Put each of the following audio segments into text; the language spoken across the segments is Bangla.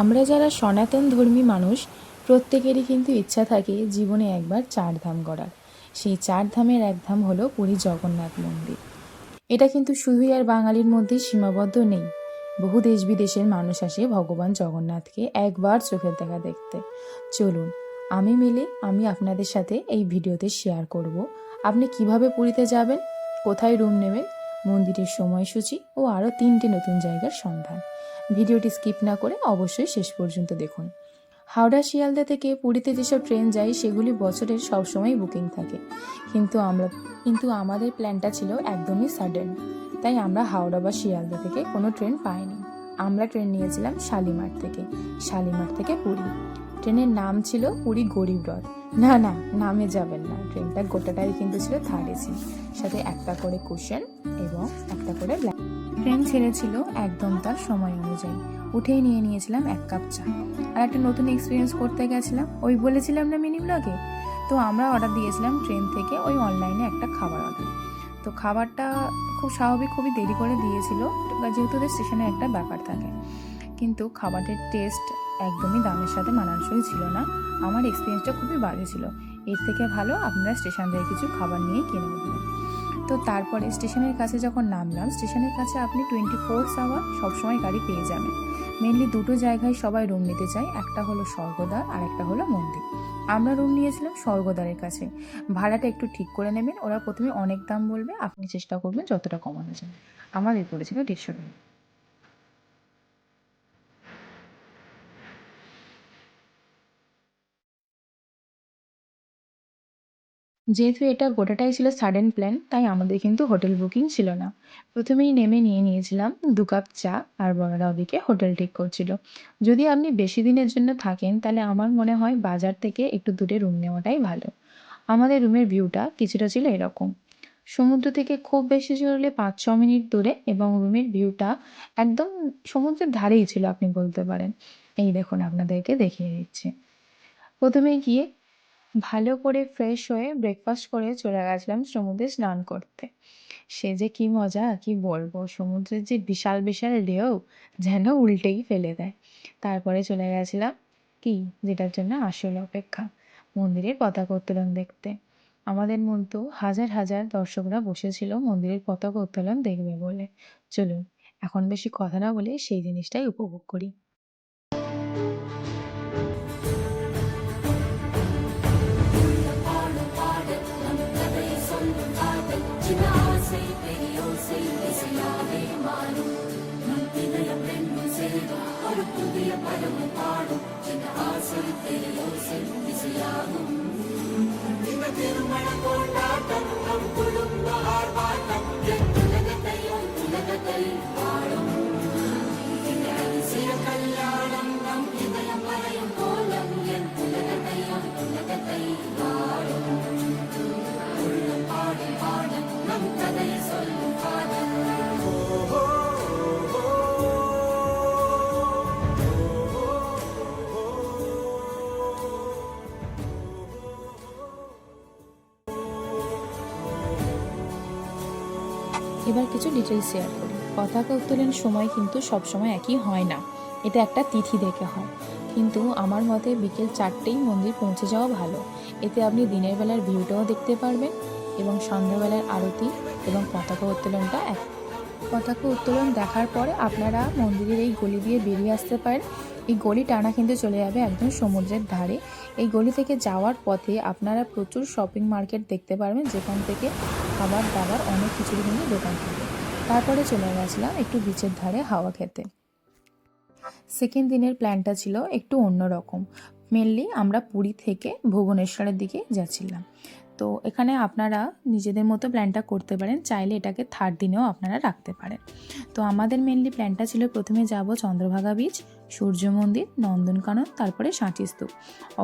আমরা যারা সনাতন ধর্মী মানুষ প্রত্যেকেরই কিন্তু ইচ্ছা থাকে জীবনে একবার 4 ধাম করার। সেই 4 ধামের এক ধাম হলো পুরী জগন্নাথ মন্দির। এটা কিন্তু শুধুই আর বাঙালির মধ্যেই সীমাবদ্ধ নেই। বহু দেশ বিদেশের মানুষ আসে ভগবান জগন্নাথকে একবার চোখের দেখা দেখতে। চলুন আমি আপনাদের সাথে এই ভিডিওতে শেয়ার করব আপনি কিভাবে পুরীতে যাবেন, কোথায় রুম নেবেন, মন্দিরের সময়সূচি ও আরও 3টে নতুন জায়গার সন্ধান। ভিডিওটি স্কিপ না করে অবশ্যই শেষ পর্যন্ত দেখুন। হাওড়া শিয়ালদা থেকে পুরীতে যেসব ট্রেন যায় সেগুলি বছরের সবসময় বুকিং থাকে, কিন্তু আমাদের প্ল্যানটা ছিল একদমই সাডেন। তাই আমরা হাওড়া বা শিয়ালদা থেকে কোনো ট্রেন পাইনি। আমরা ট্রেন নিয়েছিলাম শালিমার থেকে পুরী। ট্রেনের নাম ছিল পুরী গরিবরথ। না না, নামে যাবেন না, ট্রেনটা গোটাটাই কিন্তু ছিল থার্ড এসি, সাথে একটা করে কুশন এবং একটা করে ট্রেন ছেড়েছিল একদম তার সময় অনুযায়ী। উঠেই নিয়েছিলাম 1 কাপ চা। আর একটা নতুন এক্সপিরিয়েন্স করতে গেছিলাম, ওই বলেছিলাম না মিনি ব্লগে, তো আমরা অর্ডার দিয়েছিলাম ট্রেন থেকে ওই অনলাইনে একটা খাবার অর্ডার। তো খাবারটা খুব স্বাভাবিক, খুবই দেরি করে দিয়েছিল, যেহেতু ওদের স্টেশনে একটা ব্যাপার থাকে। কিন্তু খাবারের টেস্ট একদমই দামের সাথে মানানসই ছিল না। আমার এক্সপিরিয়েন্সটা খুবই বাজে ছিল। এর থেকে ভালো আপনারা স্টেশন থেকে কিছু খাবার নিয়ে কিনে নেবেন। তো তারপরে স্টেশনের কাছে যখন নামলাম, স্টেশনের কাছে আপনি 24 আওয়ার সবসময় গাড়ি পেয়ে যাবেন। মেনলি দুটো জায়গায় সবাই রুম নিতে চায়, একটা হলো স্বর্গদ্বার আর একটা হলো মন্দির। আমরা রুম নিয়েছিলাম স্বর্গদ্বারের কাছে। ভাড়াটা একটু ঠিক করে নেবেন, ওরা প্রথমে অনেক দাম বলবে, আপনি চেষ্টা করবেন যতটা কমানো যায়। আমাদের পড়েছিল 150 টাকা। যেহেতু এটা গোটাটাই ছিল সাডেন প্ল্যান, তাই আমাদের কিন্তু হোটেল বুকিং ছিল না। প্রথমেই নেমে নিয়েছিলাম 2 কাপ চা, আর বড়রা ওদিকে হোটেল ঠিক করছিল। যদি আপনি বেশি দিনের জন্য থাকেন তাহলে আমার মনে হয় বাজার থেকে একটু দূরে রুম নেওয়াটাই ভালো। আমাদের রুমের ভিউটা কিছুটা ছিল এরকম, সমুদ্র থেকে খুব বেশি জোরে 5-6 মিনিট দূরে, এবং রুমের ভিউটা একদম সমুদ্রের ধারেই ছিল আপনি বলতে পারেন। এই দেখুন, আপনাদেরকে দেখিয়ে দিচ্ছি। প্রথমে গিয়ে ভালো করে ফ্রেশ হয়ে ব্রেকফাস্ট করে চলে গেছিলাম সমুদ্রে স্নান করতে। সে যে কি মজা, কি বলবো, সমুদ্রের যে বিশাল বিশাল ঢেউ যেন উল্টেই ফেলে দেয়। তারপরে চলে গেছিলাম যেটার জন্য আসল অপেক্ষা, মন্দিরের পতাকা উত্তোলন দেখতে। আমাদের মধ্যেও হাজার হাজার দর্শকরা বসেছিল মন্দিরের পতাকা উত্তোলন দেখবে বলে। চলুন এখন বেশি কথা না বলে সেই জিনিসটাই উপভোগ করি। এবার কিছু ডিটেলস শেয়ার করি। পতাকা উত্তোলনের সময় কিন্তু সবসময় একই হয় না, এটা একটা তিথি দেখে হয়। কিন্তু আমার মতে বিকেল 4টেই মন্দির পৌঁছে যাওয়া ভালো। এতে আপনি দিনের বেলার ভিউটাও দেখতে পারবেন এবং সন্ধ্যাবেলার আরতি এবং পতাকা উত্তোলন দেখার পরে আপনারা মন্দিরের এই গলি দিয়ে বেরিয়ে আসতে পারেন। এই গলি টানা কিন্তু চলে যাবে একদম সমুদ্রের ধারে। এই গলি থেকে যাওয়ার পথে আপনারা প্রচুর শপিং মার্কেট দেখতে পারবেন, যেখান থেকে খাবার দাবার অনেক কিছুর কিন্তু দোকান থাকে। তারপরে চলে গেছিলাম একটু বিচের ধারে হাওয়া খেতে। সেকেন্ড দিনের প্ল্যানটা ছিল একটু অন্যরকম। মেনলি আমরা পুরী থেকে ভুবনেশ্বরের দিকে যাচ্ছিলাম। তো এখানে আপনারা নিজেদের মতো প্ল্যানটা করতে পারেন, চাইলে এটাকে থার্ড দিনেও আপনারা রাখতে পারেন। তো আমাদের মেনলি প্ল্যানটা ছিল প্রথমে যাব চন্দ্রভাগা বিচ, সূর্য মন্দির, নন্দনকানন, তারপরে সাঁচি স্তূপ।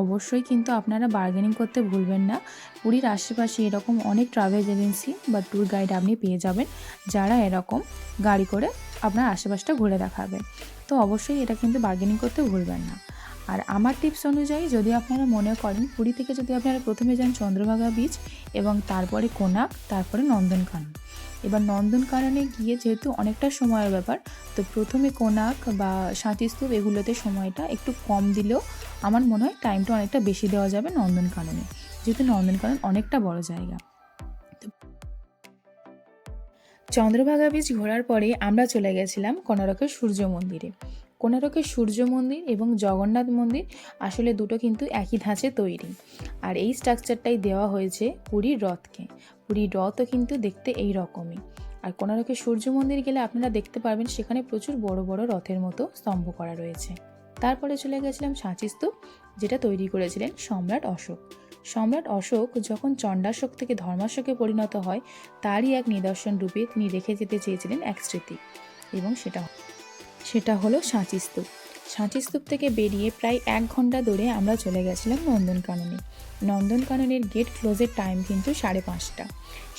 অবশ্যই কিন্তু আপনারা বার্গেনিং করতে ভুলবেন না। পুরীর আশেপাশে এরকম অনেক ট্রাভেল এজেন্সি বা ট্যুর গাইড আপনি পেয়ে যাবেন, যারা এরকম গাড়ি করে আপনার আশেপাশটা ঘুরে দেখাবে। তো অবশ্যই এটা কিন্তু বার্গেনিং করতে ভুলবেন না। আর আমার টিপস অনুযায়ী যদি আপনারা মনে করেন পুরী থেকে যদি আপনারা প্রথমে যান চন্দ্রভাগা বিচ এবং তারপরে কোনার্ক, তারপরে নন্দনকানন, এবার নন্দনকাননে গিয়ে যেহেতু অনেকটা সময়ের ব্যাপার, তো প্রথমে কোনাক বা শান্তিস্তূপ এগুলোতে সময়টা একটু কম দিলেও আমার মনে হয় টাইমটা অনেকটা বেশি দেওয়া যাবে নন্দনকাননে, যেহেতু নন্দনকানন অনেকটা বড় জায়গা। চন্দ্রভাগা বীচ ঘোরার পরে আমরা চলে গেছিলাম কোনারকের সূর্য মন্দিরে। কোনারকের সূর্য মন্দির এবং জগন্নাথ মন্দির আসলে দুটো কিন্তু একই ধাঁচে তৈরি, আর এই স্ট্রাকচারটাই দেওয়া হয়েছে পুরীর রথকে। পুরীর রথও কিন্তু দেখতে এই রকমই। আর কোনারকের সূর্য মন্দির গেলে আপনারা দেখতে পারবেন সেখানে প্রচুর বড় বড় রথের মতো স্তম্ভ করা রয়েছে। তারপরে চলে গেছিলাম সাঁচিস্তূপ, যেটা তৈরি করেছিলেন সম্রাট অশোক। সম্রাট অশোক যখন চণ্ডাশোক থেকে ধর্মাশোকে পরিণত হয়, তারই এক নিদর্শন রূপে তিনি রেখে যেতে চেয়েছিলেন এক স্মৃতি, এবং সেটা হলো সাঁচিস্তূপ। সাঁচিস্তূপ থেকে বেরিয়ে প্রায় 1 ঘন্টা দূরে আমরা চলে গেছিলাম নন্দনকাননে। নন্দনকাননের গেট ক্লোজের টাইম কিন্তু 5:30।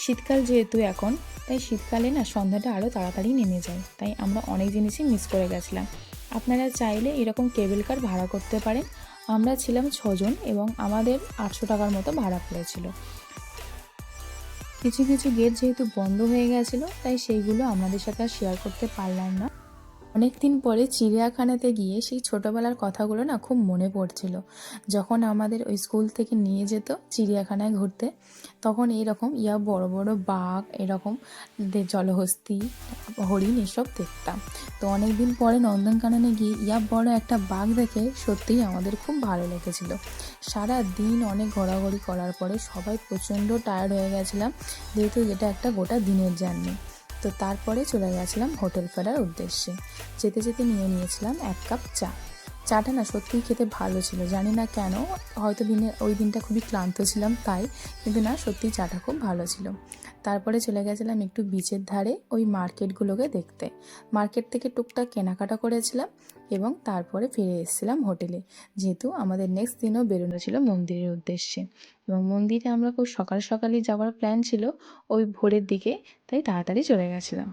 শীতকাল যেহেতু এখন, তাই শীতকালে না সন্ধ্যাটা আরও তাড়াতাড়ি নেমে যায়, তাই আমরা অনেক জিনিসই মিস করে গেছিলাম। আপনারা চাইলে এরকম কেবল কার ভাড়া করতে পারেন। আমরা ছিলাম 6 জন এবং আমাদের 800 টাকার মতো ভাড়া পড়েছিল। কিছু কিছু গেট যেহেতু বন্ধ হয়ে গেছিলো, তাই সেইগুলো আমাদের সাথে আর শেয়ার করতে পারলাম না। অনেকদিন পরে চিড়িয়াখানাতে গিয়ে সেই ছোটোবেলার কথাগুলো না খুব মনে পড়ছিল। যখন আমাদের ওই স্কুল থেকে নিয়ে যেত চিড়িয়াখানায় ঘুরতে, তখন এইরকম বড় বড় বাঘ, এরকম জলহস্তী, হরিণ এসব দেখতাম। তো অনেক দিন পরে নন্দনকাননে গিয়ে বড় একটা বাঘ দেখে সত্যিই আমাদের খুব ভালো লেগেছিল। সারা দিন অনেক ঘোরাঘুরি করার পরে সবাই প্রচণ্ড টায়ার্ড হয়ে গেছিলাম, যেহেতু এটা একটা গোটা দিনের জার্নি। তো তারপরে চলে গেছিলাম হোটেল ফেরার উদ্দেশ্যে। যেতে যেতে নিয়েছিলাম 1 কাপ চা। চাটা না সত্যিই খেতে ভালো ছিল, জানি না কেন, হয়তো ওই দিনটা খুবই ক্লান্ত ছিলাম তাই, কিন্তু না সত্যিই চাটা খুব ভালো ছিল। তারপরে চলে গেছিলাম একটু বিচের ধারে ওই মার্কেটগুলোকে দেখতে। মার্কেট থেকে টুকটাক কেনাকাটা করেছিলাম এবং তারপরে ফিরে এসেছিলাম হোটেলে, যেহেতু আমাদের নেক্সট দিনও বেরোনো ছিল মন্দিরের উদ্দেশ্যে। এবং মন্দিরে আমরা খুব সকাল সকালই যাওয়ার প্ল্যান ছিল, ওই ভোরের দিকে, তাই তাড়াতাড়ি চলে গেছিলাম।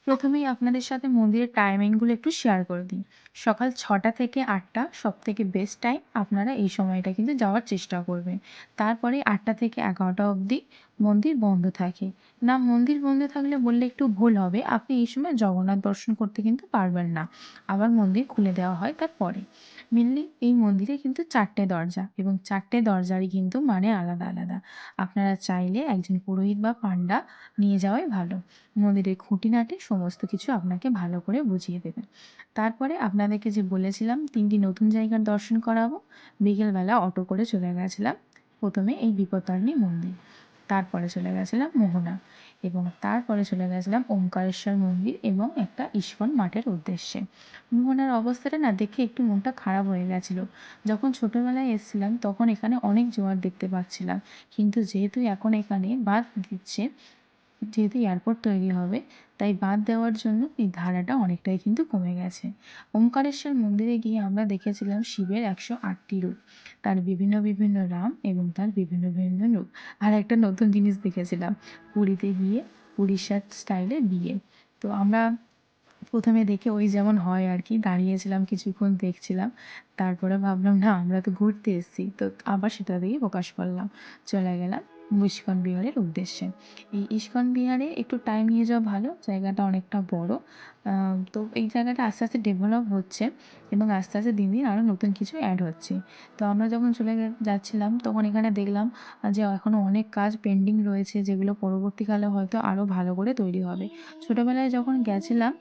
প্রথমেই আপনাদের সাথে মন্দিরের টাইমিংগুলো একটু শেয়ার করে দিই। সকাল 6টা থেকে 8টা সবথেকে বেস্ট টাইম, আপনারা এই সময়টা কিন্তু যাওয়ার চেষ্টা করবেন। তারপরে 8টা থেকে 11টা অবধি মন্দির বন্ধ থাকে। না, মন্দির বন্ধ থাকলে বললে একটু ভুল হবে, আপনি এই সময় জগন্নাথ দর্শন করতে কিন্তু পারবেন না, আবার মন্দির খুলে দেওয়া হয় তারপরে। মেনলি এই মন্দিরে কিন্তু 4টে দরজা, এবং 4টে দরজারই কিন্তু মানে আলাদা আলাদা। আপনারা চাইলে একজন পুরোহিত বা পান্ডা নিয়ে যাওয়াই ভালো, মন্দিরের খুঁটিনাটি সমস্ত কিছু আপনাকে ভালো করে বুঝিয়ে দেবে। তারপরে আপনাদেরকে যে বলেছিলাম 3টি নতুন জায়গার দর্শন করাবো, বিকেলবেলা অটো করে চলে গেছিলাম প্রথমে এই বিপত্তারিণী মন্দির, তারপরে চলে গেছিলাম মোহনা, এবং তারপরে চলে গেছিলাম ওমকারেশ্বর মন্দির এবং একটা ইস্কন মাঠের উদ্দেশ্যে। মোহনার অবস্থাটা না দেখে একটু মনটা খারাপ হয়ে গেছিলো। যখন ছোটোবেলায় এসেছিলাম তখন এখানে অনেক জোয়ার দেখতে পাচ্ছিলাম, কিন্তু যেহেতু এখন এখানে বাঁধ দিচ্ছে, যেহেতু এয়ারপোর্ট তৈরি হবে, তাই বাঁধ দেওয়ার জন্য এই ধারাটা অনেকটাই কিন্তু কমে গেছে। ওমকারেশ্বর মন্দিরে গিয়ে আমরা দেখেছিলাম শিবের 108টি রূপ, তার বিভিন্ন বিভিন্ন নাম এবং তার বিভিন্ন বিভিন্ন রূপ। আর একটা নতুন জিনিস দেখেছিলাম, পুরীতে গিয়ে উড়িষ্যার স্টাইলে বিয়ে। তো আমরা প্রথমে দেখে ওই যেমন হয় আর কি, দাঁড়িয়েছিলাম কিছুক্ষণ দেখছিলাম, তারপরে ভাবলাম না আমরা তো ঘুরতে এসেছি, তো আবার সেটা দিয়েই প্রকাশ করলাম, চলে গেলাম ইস্কন বিহারের উদ্দেশ্যে। এই ইস্কন বিহারে একটু টাইম নিয়ে যাওয়া ভালো, জায়গাটা অনেকটা বড়। তো এই জায়গাটা আস্তে আস্তে ডেভেলপ হচ্ছে এবং আস্তে আস্তে দিন দিন আরও নতুন কিছু অ্যাড হচ্ছে। তো আমরা যখন যাচ্ছিলাম তখন এখানে দেখলাম যে এখনও অনেক কাজ পেন্ডিং রয়েছে, যেগুলো পরবর্তীকালে হয়তো আরও ভালো করে তৈরি হবে। ছোটোবেলায় যখন গেছিলাম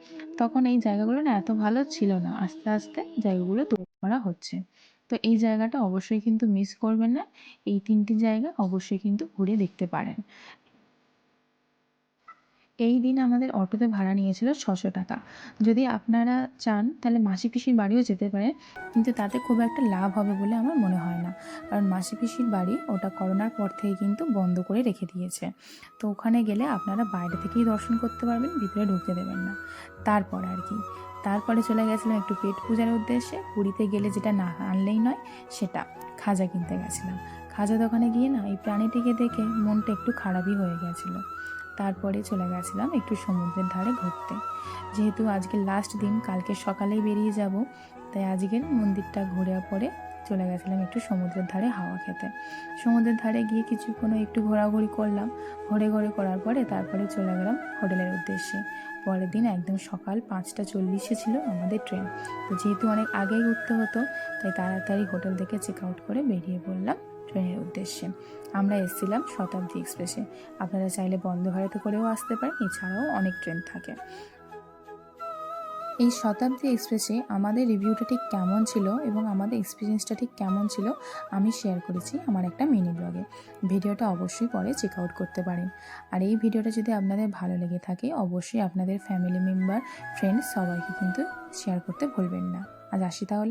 তখন এই জায়গাগুলো না এত ভালো ছিল না, আস্তে আস্তে জায়গাগুলো তৈরি করা হচ্ছে। তো এই জায়গাটা অবশ্যই কিন্তু মিস করবেন না, এই 3টি জায়গা অবশ্যই কিন্তু ঘুরে দেখতে পারেন। এই দিন আমাদের অটোতে ভাড়া নিয়েছিল 600 টাকা। যদি আপনারা চান তাহলে মাসি পিসির বাড়িও যেতে পারেন, কিন্তু তাতে খুব একটা লাভ হবে বলে আমার মনে হয় না, কারণ মাসি পিসির বাড়ি ওটা করোনার পর থেকে কিন্তু বন্ধ করে রেখে দিয়েছে। তো ওখানে গেলে আপনারা বাইরে থেকেই দর্শন করতে পারবেন, ভিতরে ঢুকতে দেবেন না। তারপর আর কি, তারপরে চলে গেছিলাম একটু পেট পূজার উদ্দেশ্যে। পুরীতে গেলে যেটা না আনলেই নয়, সেটা খাজা কিনতে গেছিলাম। খাজা দোকানে গিয়ে না এই প্রাণীটিকে দেখে মনটা একটু খারাপই হয়ে গেছিলো। তারপরে চলে গেছিলাম একটু সমুদ্রের ধারে ঘুরতে। যেহেতু আজকে লাস্ট দিন, কালকে সকালেই বেরিয়ে যাব, তাই আজকের মন্দিরটা ঘোরার পরে চলে গেছিলাম একটু সমুদ্রের ধারে হাওয়া খেতে। সমুদ্রের ধারে গিয়ে কিছুক্ষণ একটু ঘোরাঘুরি করলাম। ঘুরে ঘুরে করার পরে তারপরে চলে গেলাম হোটেলের উদ্দেশ্যে। পরের দিন একদম সকাল 5:40 ছিল আমাদের ট্রেন। তো যেহেতু অনেক আগেই উঠতে হতো, তাই তাড়াতাড়ি হোটেল থেকে চেক আউট করে বেরিয়ে পড়লাম ট্রেনের উদ্দেশ্যে। আমরা এসেছিলাম শতাব্দী এক্সপ্রেসে। আপনারা চাইলে বন্দে ভারতে করেও আসতে পারেন, এছাড়াও অনেক ট্রেন থাকে। এই শতাব্দী এক্সপ্রেসে আমাদের রিভিউটা ঠিক কেমন ছিল এবং আমাদের এক্সপিরিয়েন্সটা ঠিক কেমন ছিল আমি শেয়ার করেছি আমার একটা মিনি ব্লগে। ভিডিওটা অবশ্যই পরে চেক আউট করতে পারেন। আর এই ভিডিওটা যদি আপনাদের ভালো লেগে থাকে অবশ্যই আপনাদের ফ্যামিলি মেম্বার, ফ্রেন্ডস সবাইকে কিন্তু শেয়ার করতে ভুলবেন না। আজ আসি তাহলে।